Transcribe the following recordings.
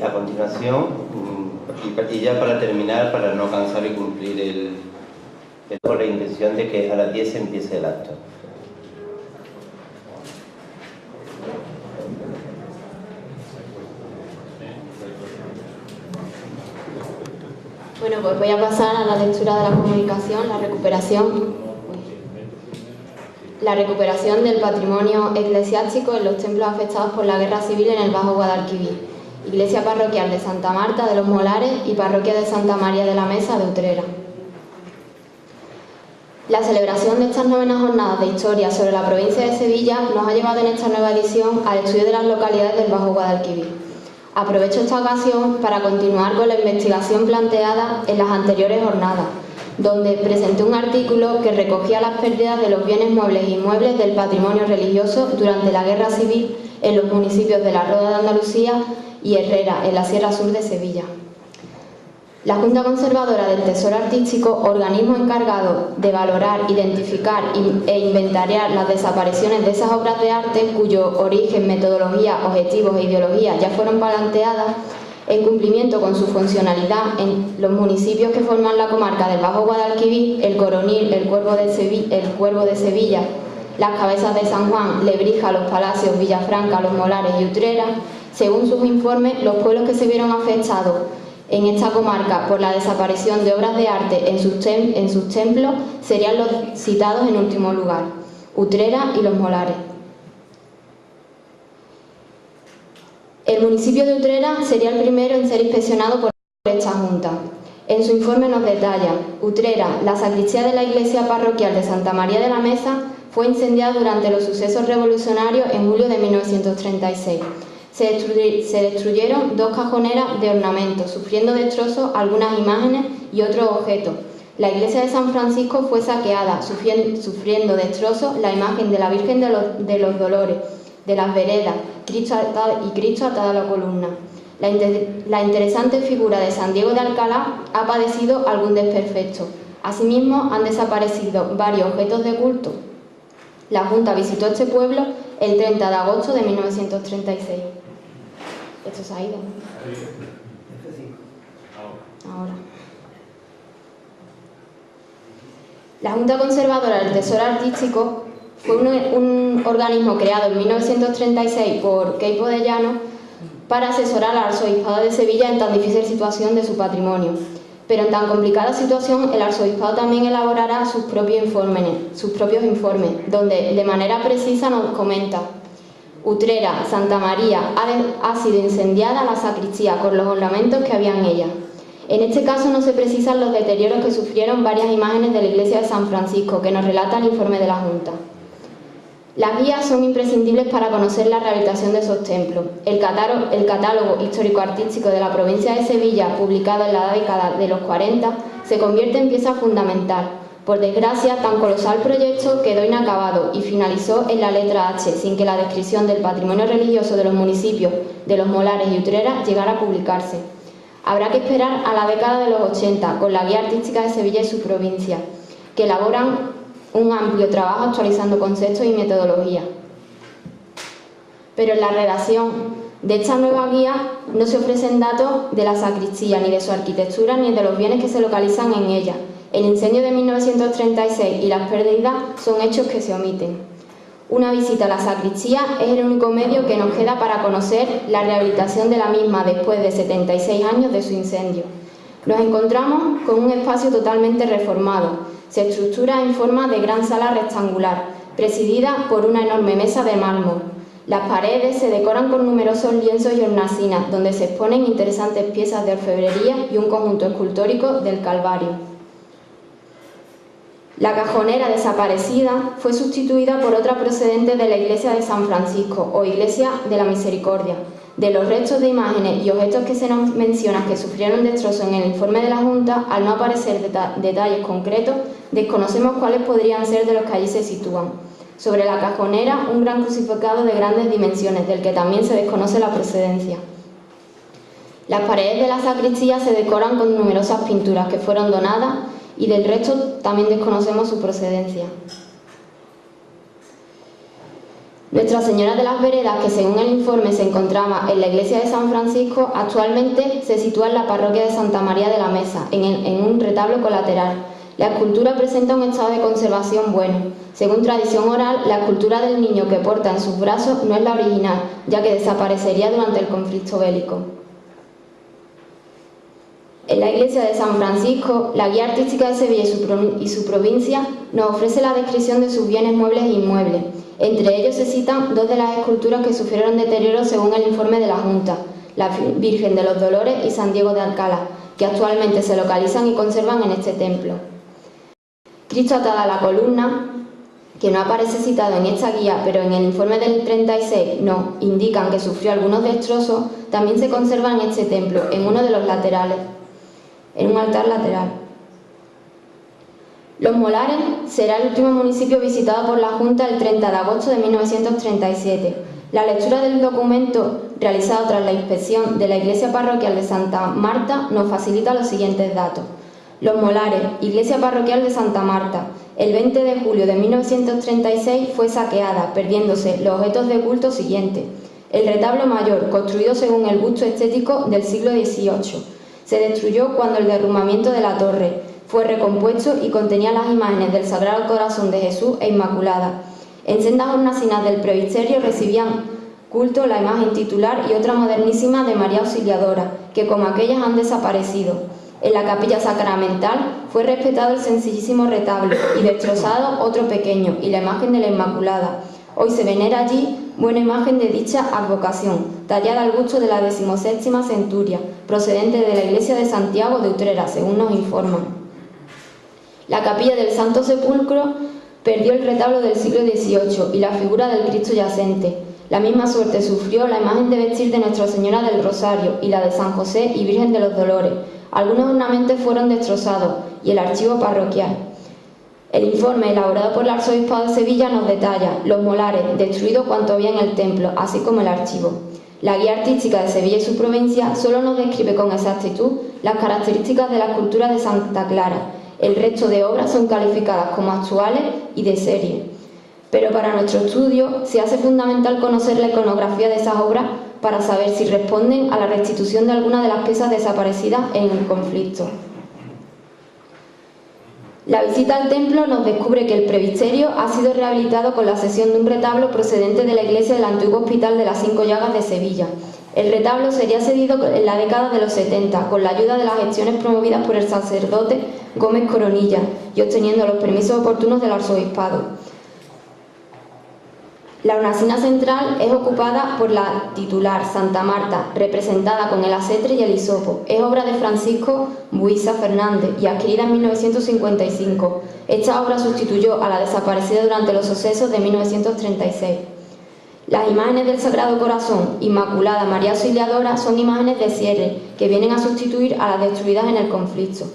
A continuación, y ya para terminar, para no cansar y cumplir con la intención de que a las 10 empiece el acto. Bueno, pues voy a pasar a la lectura de la comunicación, la recuperación del patrimonio eclesiástico en los templos afectados por la guerra civil en el Bajo Guadalquivir. Iglesia parroquial de Santa Marta de los Molares y parroquia de Santa María de la Mesa de Utrera. La celebración de estas novenas jornadas de historia sobre la provincia de Sevilla nos ha llevado en esta nueva edición al estudio de las localidades del Bajo Guadalquivir. Aprovecho esta ocasión para continuar con la investigación planteada en las anteriores jornadas, donde presenté un artículo que recogía las pérdidas de los bienes muebles e inmuebles del patrimonio religioso durante la Guerra Civil en los municipios de La Roda de Andalucía y Herrera, en la Sierra Sur de Sevilla. La Junta Conservadora del Tesoro Artístico, organismo encargado de valorar, identificar e inventariar las desapariciones de esas obras de arte cuyo origen, metodología, objetivos e ideología ya fueron planteadas, en cumplimiento con su funcionalidad en los municipios que forman la comarca del Bajo Guadalquivir, el Coronil, el Cuervo de Sevilla, las Cabezas de San Juan, Lebrija, Los Palacios, Villafranca, Los Molares y Utrera. Según sus informes, los pueblos que se vieron afectados en esta comarca por la desaparición de obras de arte en sus templos serían los citados en último lugar: Utrera y Los Molares. El municipio de Utrera sería el primero en ser inspeccionado por esta Junta. En su informe nos detalla: Utrera, la sacristía de la iglesia parroquial de Santa María de la Mesa fue incendiada durante los sucesos revolucionarios en julio de 1936. Se destruyeron 2 cajoneras de ornamentos, sufriendo destrozos algunas imágenes y otros objetos. La iglesia de San Francisco fue saqueada, sufriendo destrozos la imagen de la Virgen de los Dolores, de las Veredas, Cristo atado a la columna. La interesante figura de San Diego de Alcalá ha padecido algún desperfecto. Asimismo, han desaparecido varios objetos de culto. La Junta visitó este pueblo el 30 de agosto de 1936. Esto se ha ido, ¿no? Ahora. La Junta Conservadora del Tesoro Artístico fue un organismo creado en 1936 por Queipo de Llano para asesorar al Arzobispado de Sevilla en tan difícil situación de su patrimonio. Pero en tan complicada situación, el Arzobispado también elaborará sus propios informes, donde de manera precisa nos comenta: Utrera, Santa María, ha sido incendiada la sacristía con los ornamentos que había en ella. En este caso no se precisan los deterioros que sufrieron varias imágenes de la iglesia de San Francisco, que nos relata el informe de la Junta. Las guías son imprescindibles para conocer la rehabilitación de esos templos. El catálogo histórico-artístico de la provincia de Sevilla, publicado en la década de los 40, se convierte en pieza fundamental. Por desgracia, tan colosal proyecto quedó inacabado y finalizó en la letra H, sin que la descripción del patrimonio religioso de los municipios de Los Molares y Utrera llegara a publicarse. Habrá que esperar a la década de los 80, con la Guía Artística de Sevilla y su provincia, que elaboran un amplio trabajo actualizando conceptos y metodología. Pero en la redacción de esta nueva guía no se ofrecen datos de la sacristía, ni de su arquitectura, ni de los bienes que se localizan en ella. El incendio de 1936 y las pérdidas son hechos que se omiten. Una visita a la sacristía es el único medio que nos queda para conocer la rehabilitación de la misma después de 76 años de su incendio. Nos encontramos con un espacio totalmente reformado. Se estructura en forma de gran sala rectangular, presidida por una enorme mesa de mármol. Las paredes se decoran con numerosos lienzos y hornacinas, donde se exponen interesantes piezas de orfebrería y un conjunto escultórico del Calvario. La cajonera desaparecida fue sustituida por otra procedente de la iglesia de San Francisco o iglesia de la Misericordia. De los restos de imágenes y objetos que se nos menciona que sufrieron destrozos en el informe de la Junta, al no aparecer detalles concretos, desconocemos cuáles podrían ser de los que allí se sitúan. Sobre la cajonera, un gran crucificado de grandes dimensiones, del que también se desconoce la procedencia. Las paredes de la sacristía se decoran con numerosas pinturas que fueron donadas y del resto también desconocemos su procedencia. Nuestra Señora de las Veredas, que según el informe se encontraba en la iglesia de San Francisco, actualmente se sitúa en la parroquia de Santa María de la Mesa, en un retablo colateral. La escultura presenta un estado de conservación bueno. Según tradición oral, la escultura del niño que porta en sus brazos no es la original, ya que desaparecería durante el conflicto bélico. En la iglesia de San Francisco, la Guía Artística de Sevilla y su provincia nos ofrece la descripción de sus bienes muebles e inmuebles. Entre ellos se citan dos de las esculturas que sufrieron deterioro según el informe de la Junta, la Virgen de los Dolores y San Diego de Alcalá, que actualmente se localizan y conservan en este templo. Cristo atado a la columna, que no aparece citado en esta guía, pero en el informe del 36 nos indican que sufrió algunos destrozos, también se conserva en este templo, en uno de los laterales, en un altar lateral. Los Molares será el último municipio visitado por la Junta el 30 de agosto de 1937. La lectura del documento realizado tras la inspección de la iglesia parroquial de Santa Marta nos facilita los siguientes datos. Los Molares, iglesia parroquial de Santa Marta, el 20 de julio de 1936 fue saqueada, perdiéndose los objetos de culto siguientes. El retablo mayor, construido según el gusto estético del siglo XVIII, se destruyó cuando el derrumbamiento de la torre fue recompuesto y contenía las imágenes del Sagrado Corazón de Jesús e Inmaculada. En sendas hornacinas del presbiterio recibían culto la imagen titular y otra modernísima de María Auxiliadora, que como aquellas han desaparecido. En la capilla sacramental fue respetado el sencillísimo retablo y destrozado otro pequeño y la imagen de la Inmaculada. Hoy se venera allí buena imagen de dicha advocación, tallada al gusto de la 16ª centuria, procedente de la iglesia de Santiago de Utrera, según nos informan. La capilla del Santo Sepulcro perdió el retablo del siglo XVIII y la figura del Cristo yacente. La misma suerte sufrió la imagen de vestir de Nuestra Señora del Rosario y la de San José y Virgen de los Dolores. Algunos ornamentos fueron destrozados y el archivo parroquial. El informe elaborado por el Arzobispado de Sevilla nos detalla los Molares, destruido cuanto había en el templo, así como el archivo. La Guía Artística de Sevilla y su provincia solo nos describe con exactitud las características de la escultura de Santa Clara. El resto de obras son calificadas como actuales y de serie. Pero para nuestro estudio se hace fundamental conocer la iconografía de esas obras para saber si responden a la restitución de alguna de las piezas desaparecidas en el conflicto. La visita al templo nos descubre que el presbiterio ha sido rehabilitado con la cesión de un retablo procedente de la iglesia del antiguo Hospital de las Cinco Llagas de Sevilla. El retablo sería cedido en la década de los 70 con la ayuda de las gestiones promovidas por el sacerdote Gómez Coronilla y obteniendo los permisos oportunos del arzobispado. La hornacina central es ocupada por la titular, Santa Marta, representada con el acetre y el hisopo. Es obra de Francisco Buiza Fernández y adquirida en 1955. Esta obra sustituyó a la desaparecida durante los sucesos de 1936. Las imágenes del Sagrado Corazón, Inmaculada, María Auxiliadora son imágenes de cierre que vienen a sustituir a las destruidas en el conflicto.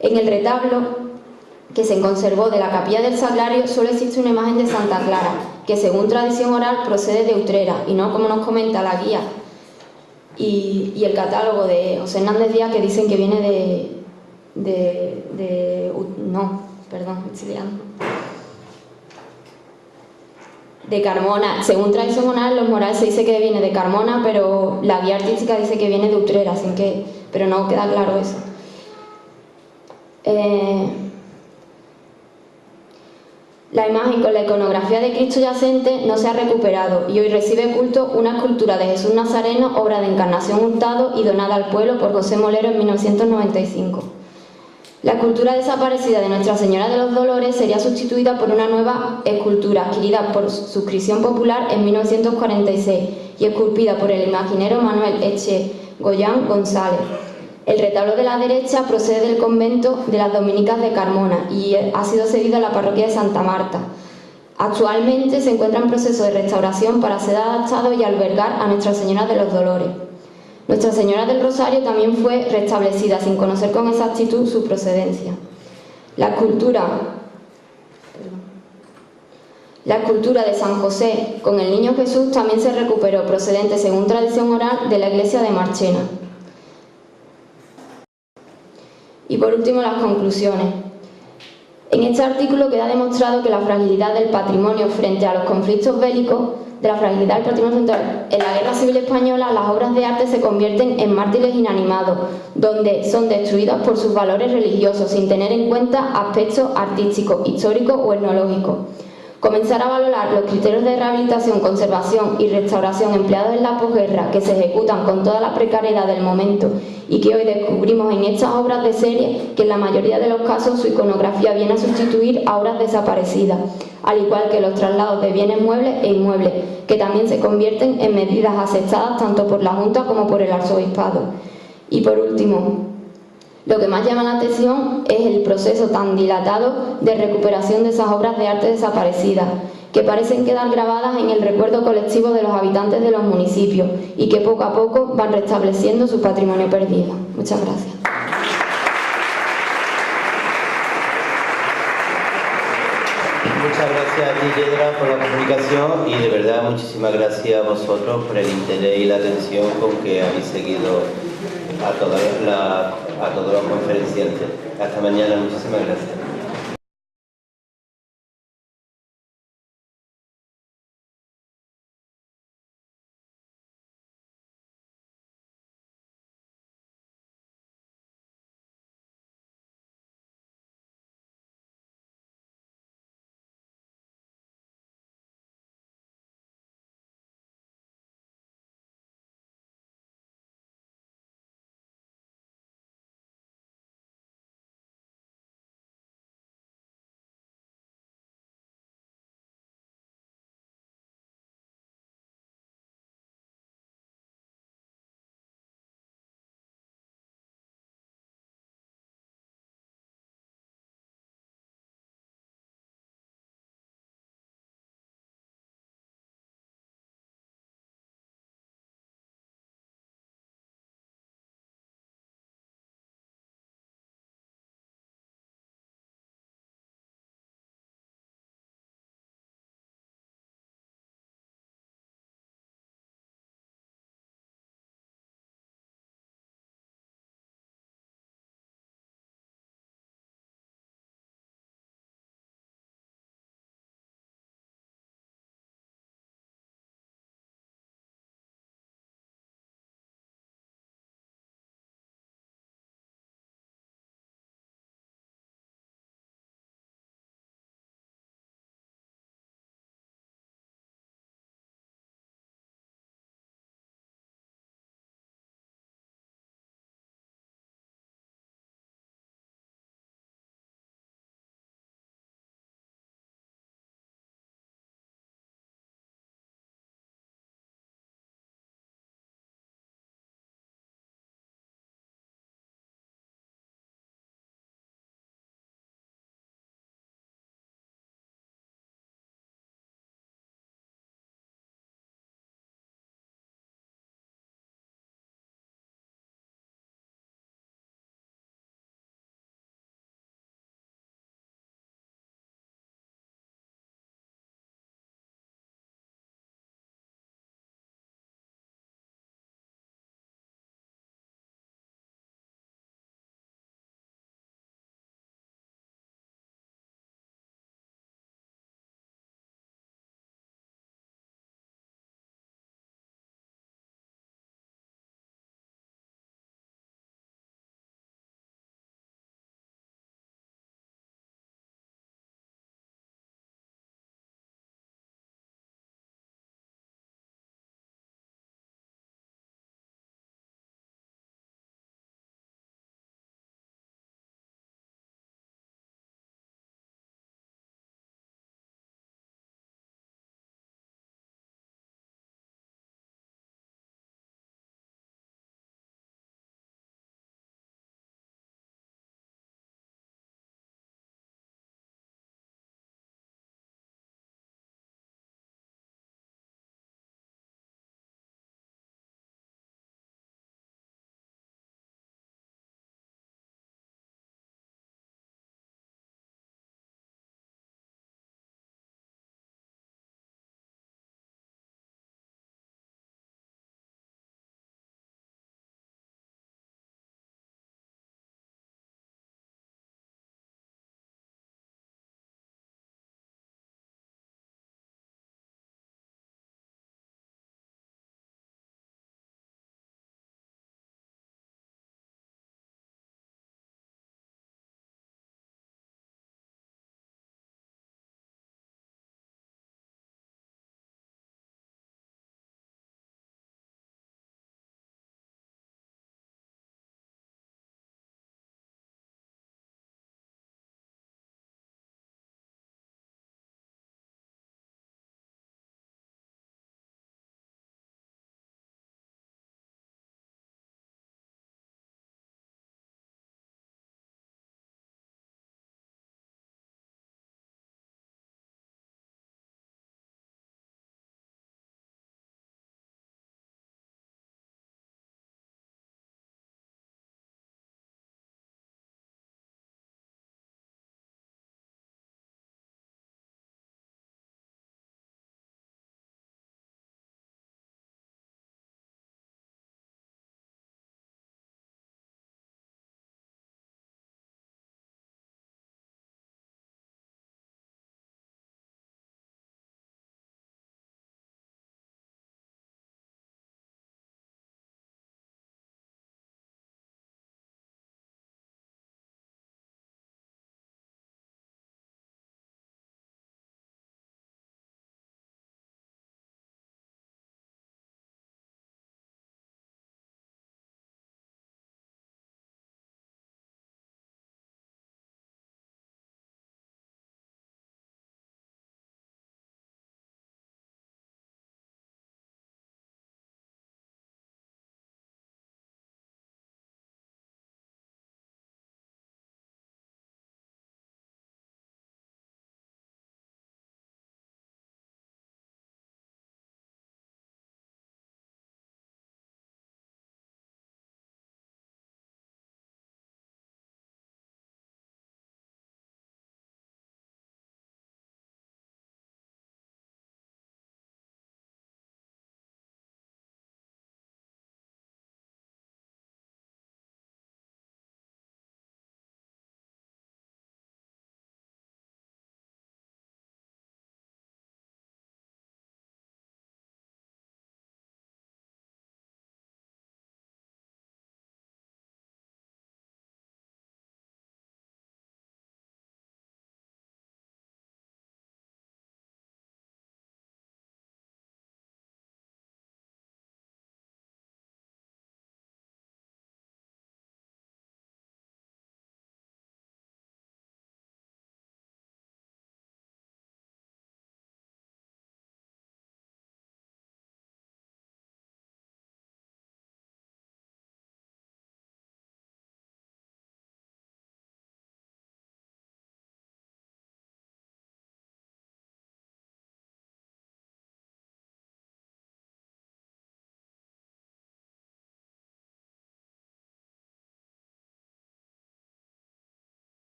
En el retablo que se conservó de la capilla del Sagrario solo existe una imagen de Santa Clara, que según tradición oral procede de Utrera y no como nos comenta la guía y el catálogo de José Hernández Díaz, que dicen que viene de Carmona. Según tradición oral, los Morales se dice que viene de Carmona, pero la Guía Artística dice que viene de Utrera, así que, pero no queda claro eso. La imagen con la iconografía de Cristo yacente no se ha recuperado y hoy recibe culto una escultura de Jesús Nazareno, obra de Encarnación Hurtado y donada al pueblo por José Molero en 1995. La escultura desaparecida de Nuestra Señora de los Dolores sería sustituida por una nueva escultura adquirida por suscripción popular en 1946 y esculpida por el imaginero Manuel Echegoyen González. El retablo de la derecha procede del convento de las Dominicas de Carmona y ha sido cedido a la parroquia de Santa Marta. Actualmente se encuentra en proceso de restauración para ser adaptado y albergar a Nuestra Señora de los Dolores. Nuestra Señora del Rosario también fue restablecida sin conocer con exactitud su procedencia. La escultura de San José con el Niño Jesús también se recuperó, procedente según tradición oral de la iglesia de Marchena. Y por último, las conclusiones. En este artículo queda demostrado que la fragilidad del patrimonio frente a los conflictos bélicos, en la Guerra Civil Española, las obras de arte se convierten en mártires inanimados, donde son destruidas por sus valores religiosos, sin tener en cuenta aspectos artísticos, históricos o etnológicos. Comenzar a valorar los criterios de rehabilitación, conservación y restauración empleados en la posguerra, que se ejecutan con toda la precariedad del momento y que hoy descubrimos en estas obras de serie que en la mayoría de los casos su iconografía viene a sustituir a obras desaparecidas, al igual que los traslados de bienes muebles e inmuebles, que también se convierten en medidas aceptadas tanto por la Junta como por el Arzobispado. Y por último, lo que más llama la atención es el proceso tan dilatado de recuperación de esas obras de arte desaparecidas, que parecen quedar grabadas en el recuerdo colectivo de los habitantes de los municipios y que poco a poco van restableciendo su patrimonio perdido. Muchas gracias. Muchas gracias a ti, Yedra, por la comunicación y de verdad muchísimas gracias a vosotros por el interés y la atención con que habéis seguido a todos los conferenciantes. Hasta mañana, muchísimas gracias.